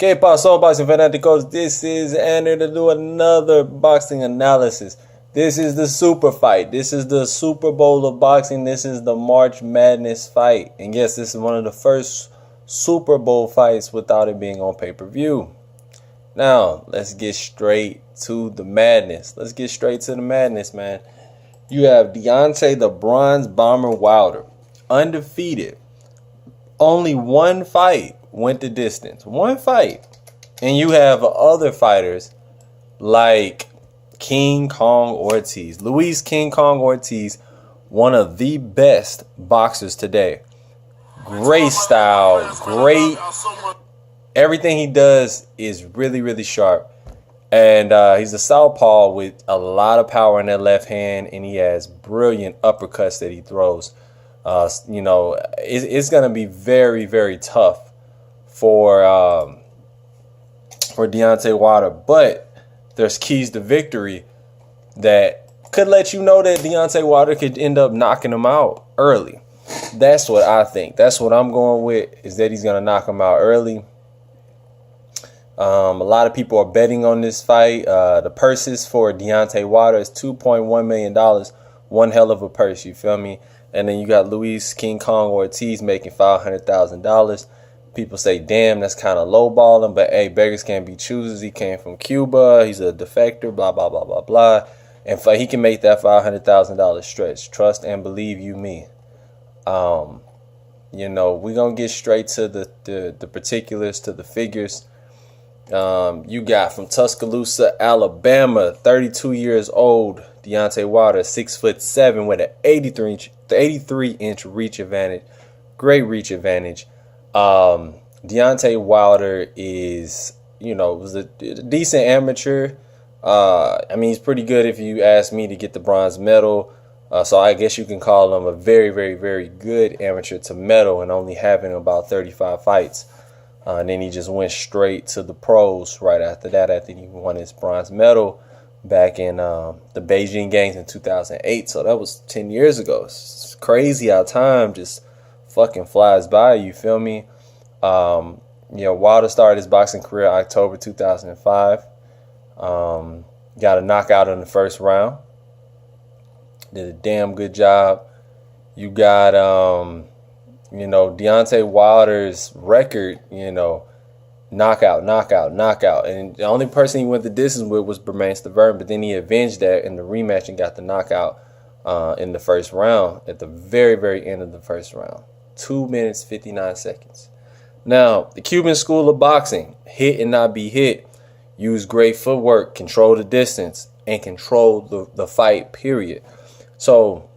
¿Qué pasó, boxing fanáticos? This is Andrew to do another boxing analysis. This is the super fight. This is the Super Bowl of boxing. This is the March Madness fight. And yes, this is one of the first Super Bowl fights without it being on pay-per-view. Now, let's get straight to the madness. Let's get straight to the madness, man. You have Deontay the Bronze Bomber Wilder, undefeated. Only one fight went the distance. One fight. And you have other fighters like King Kong Ortiz. Luis King Kong Ortiz, one of the best boxers today. Great style, great. Everything he does is really, really sharp. And he's a southpaw with a lot of power in that left hand, and he has brilliant uppercuts that he throws. It's going to be very, very tough for Deontay Wilder. But there's keys to victory that could let you know that Deontay Wilder could end up knocking him out early. That's what I think. That's what I'm going with, is that he's going to knock him out early. A lot of people are betting on this fight. The purses for Deontay Wilder is $2.1 million. One hell of a purse, you feel me? And then you got Luis King Kong Ortiz making $500,000. People say, damn, that's kind of lowballing. But, hey, beggars can't be choosers. He came from Cuba. He's a defector, blah, blah, blah, blah, blah. And he can make that $500,000 stretch. Trust and believe you me. We're going to get straight to the particulars, to the figures. You got from Tuscaloosa, Alabama, 32 years old, Deontay Wilder, 6'7" with an 83-inch reach advantage. Great reach advantage. Deontay Wilder is, was a decent amateur. He's pretty good if you ask me to get the bronze medal. So I guess you can call him a very, very, very good amateur to medal, and only having about 35 fights. And then he just went straight to the pros right after that, after he won his bronze medal back in the Beijing Games in 2008. So that was 10 years ago. It's crazy how time just fucking flies by, you feel me? Wilder started his boxing career October 2005. Got a knockout in the first round. Did a damn good job. You got Deontay Wilder's record, knockout. And the only person he went the distance with was Bermane Stiverne, but then he avenged that in the rematch and got the knockout in the first round at the very, very end of the first round. 2 minutes, 59 seconds. Now, the Cuban school of boxing, hit and not be hit, use great footwork, control the distance, and control the fight, period. So,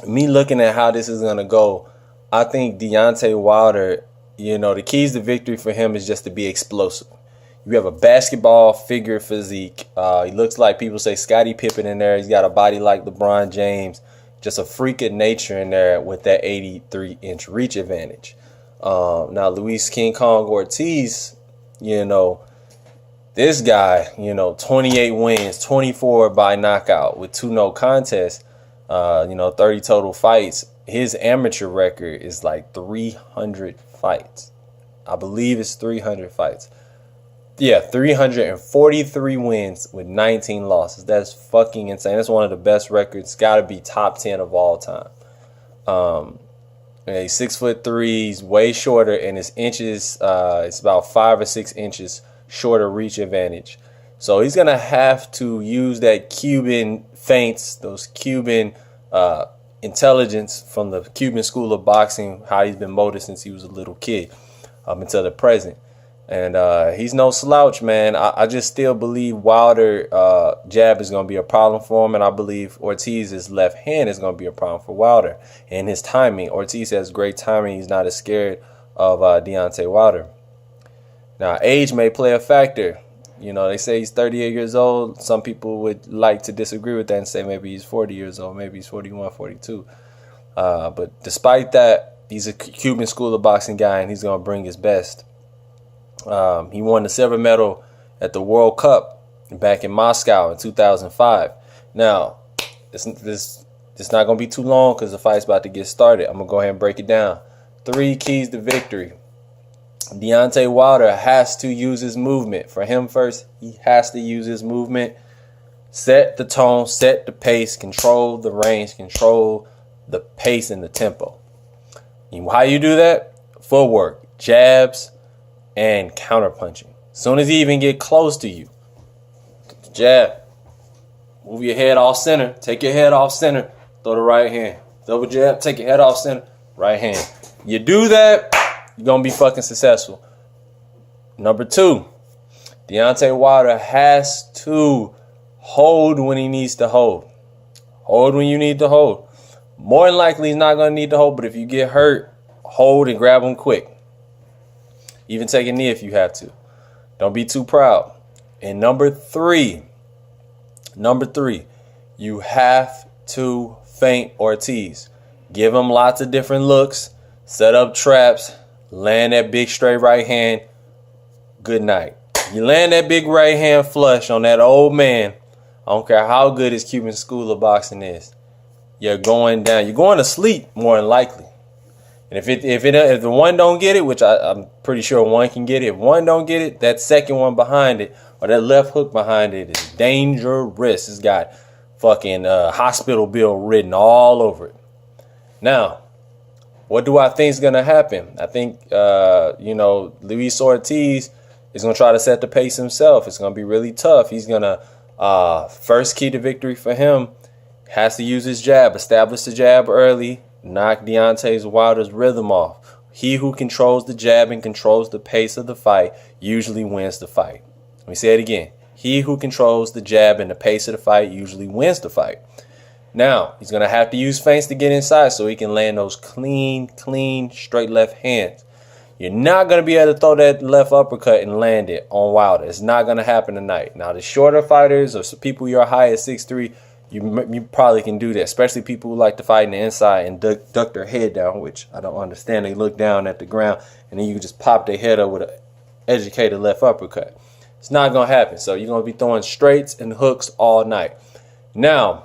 me looking at how this is going to go, I think Deontay Wilder, the keys to victory for him is just to be explosive. You have a basketball figure physique. He looks like, people say, Scottie Pippen in there. He's got a body like LeBron James. Just a freak of nature in there with that 83-inch reach advantage. Now, Luis King Kong Ortiz, this guy, 28 wins, 24 by knockout with 2 no contests, 30 total fights. His amateur record is like 300 fights. I believe it's 300 fights. Yeah, 343 wins with 19 losses. That's fucking insane. That's one of the best records. Got to be top 10 of all time. He's 6'3". He's way shorter, and his inches, it's about 5 or 6 inches shorter reach advantage. So he's gonna have to use that Cuban feints, those Cuban intelligence from the Cuban school of boxing, how he's been molded since he was a little kid up until the present. And he's no slouch, man. I just still believe Wilder jab is going to be a problem for him, and I believe Ortiz's left hand is going to be a problem for Wilder. And his timing, Ortiz has great timing. He's not as scared of Deontay Wilder. Now, age may play a factor. They say he's 38 years old. Some people would like to disagree with that and say maybe he's 40 years old, maybe he's 41, 42. But despite that, he's a Cuban school of boxing guy, and he's going to bring his best. He won the silver medal at the World Cup back in Moscow in 2005. Now, this not going to be too long because the fight's about to get started. I'm going to go ahead and break it down. 3 keys to victory. Deontay Wilder has to use his movement. For him first, he has to use his movement. Set the tone, set the pace, control the range, control the pace and the tempo. And how you do that? Footwork, jabs, and counterpunching. As soon as he even get close to you, jab, move your head off center, take your head off center, throw the right hand. Double jab, take your head off center, right hand. You do that, you're going to be fucking successful. Number 2, Deontay Wilder has to hold when he needs to hold. Hold when you need to hold. More than likely, he's not going to need to hold, but if you get hurt, hold and grab him quick. Even take a knee if you have to. Don't be too proud. And number three, you have to feint Ortiz. Give him lots of different looks. Set up traps. Land that big straight right hand. Good night. You land that big right hand flush on that old man. I don't care how good his Cuban school of boxing is. You're going down. You're going to sleep more than likely. And if the one don't get it, which I'm pretty sure one can get it, if one don't get it, that second one behind it or that left hook behind it is dangerous. It's got fucking hospital bill written all over it. Now, what do I think is gonna happen? I think Luis Ortiz is gonna try to set the pace himself. It's gonna be really tough. He's gonna first key to victory for him has to use his jab, establish the jab early. Knock Deontay Wilder's rhythm off. He who controls the jab and controls the pace of the fight usually wins the fight. Let me say it again. He who controls the jab and the pace of the fight usually wins the fight. Now, he's going to have to use feints to get inside so he can land those clean, straight left hands. You're not going to be able to throw that left uppercut and land it on Wilder. It's not going to happen tonight. Now, the shorter fighters or people you're high at 6'3", you probably can do that, especially people who like to fight in the inside and duck their head down, which I don't understand. They look down at the ground, and then you can just pop their head up with an educated left uppercut. It's not going to happen. So you're going to be throwing straights and hooks all night. Now,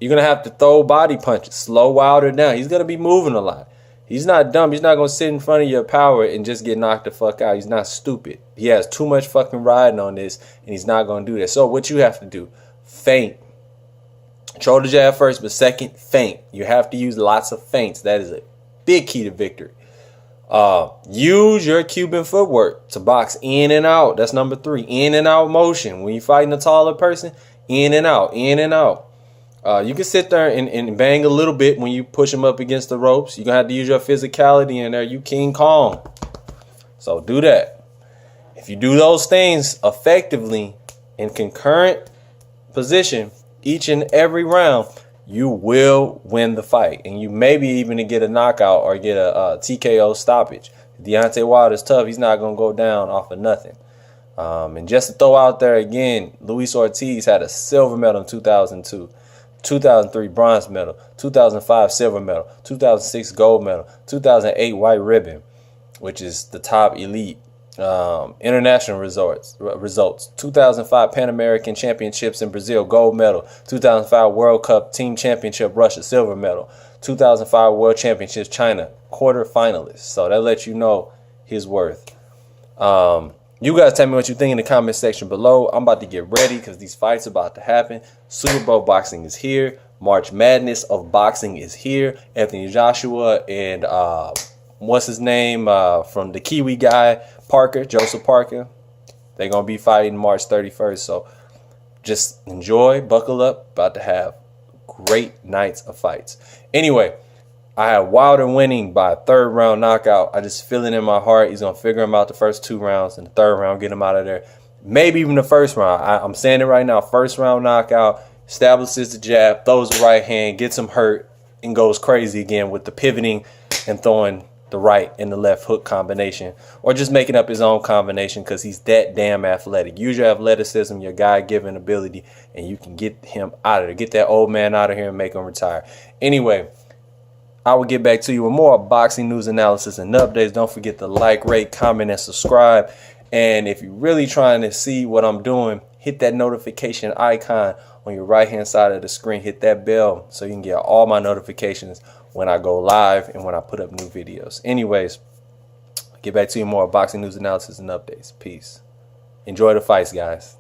you're going to have to throw body punches. Slow Wilder down. He's going to be moving a lot. He's not dumb. He's not going to sit in front of your power and just get knocked the fuck out. He's not stupid. He has too much fucking riding on this, and he's not going to do that. So what you have to do, feint. Control the jab first, but second, feint. You have to use lots of feints. That is a big key to victory. Use your Cuban footwork to box in and out. That's number 3. In and out motion. When you're fighting a taller person, in and out, in and out. You can sit there and bang a little bit when you push them up against the ropes. You're going to have to use your physicality in there. You King Kong. So do that. If you do those things effectively in concurrent position, each and every round, you will win the fight. And you maybe even get a knockout or get a TKO stoppage. Deontay Wilder's tough. He's not going to go down off of nothing. And just to throw out there again, Luis Ortiz had a silver medal in 2002, 2003 bronze medal, 2005 silver medal, 2006 gold medal, 2008 white ribbon, which is the top elite. International results, 2005 Pan American Championships in Brazil, gold medal, 2005 World Cup Team Championship Russia, silver medal, 2005 World Championships China, quarter finalist. So that lets you know his worth. You guys tell me what you think in the comment section below. I'm about to get ready because these fights are about to happen. Super Bowl boxing is here. March Madness of boxing is here. Anthony Joshua and what's his name from the Kiwi guy, Joseph Parker. They're going to be fighting March 31st. So just enjoy, buckle up. About to have great nights of fights. Anyway, I have Wilder winning by a 3rd round knockout. I just feel it in my heart. He's going to figure him out the first 2 rounds, and the 3rd round, get him out of there. Maybe even the 1st round. I'm saying it right now. 1st round knockout, establishes the jab, throws the right hand, gets him hurt, and goes crazy again with the pivoting and throwing the right and the left hook combination, or just making up his own combination because he's that damn athletic. Use your athleticism, your God-given ability, and you can get him out of there. Get that old man out of here and make him retire. Anyway, I will get back to you with more boxing news analysis and updates. Don't forget to like, rate, comment, and subscribe. And if you're really trying to see what I'm doing, hit that notification icon on your right-hand side of the screen. Hit that bell so you can get all my notifications when I go live and when I put up new videos. Anyways, Get back to you more boxing news analysis and updates. Peace. Enjoy the fights, guys.